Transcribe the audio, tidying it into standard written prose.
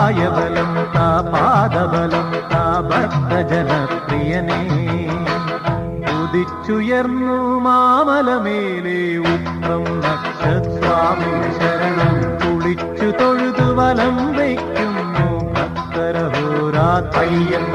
കായബലം താ പാദബലം താ ഭക്തജനപ്രിയനേ. ഉദിച്ചുയർന്നു മാമലമേലെ ഉത്രം നക്ഷസ്വാമി ശരണം. കുളിച്ചു തൊഴുതു വലം വയ്ക്കുന്നു ഭക്തരഹോരാത്രയ്യൻ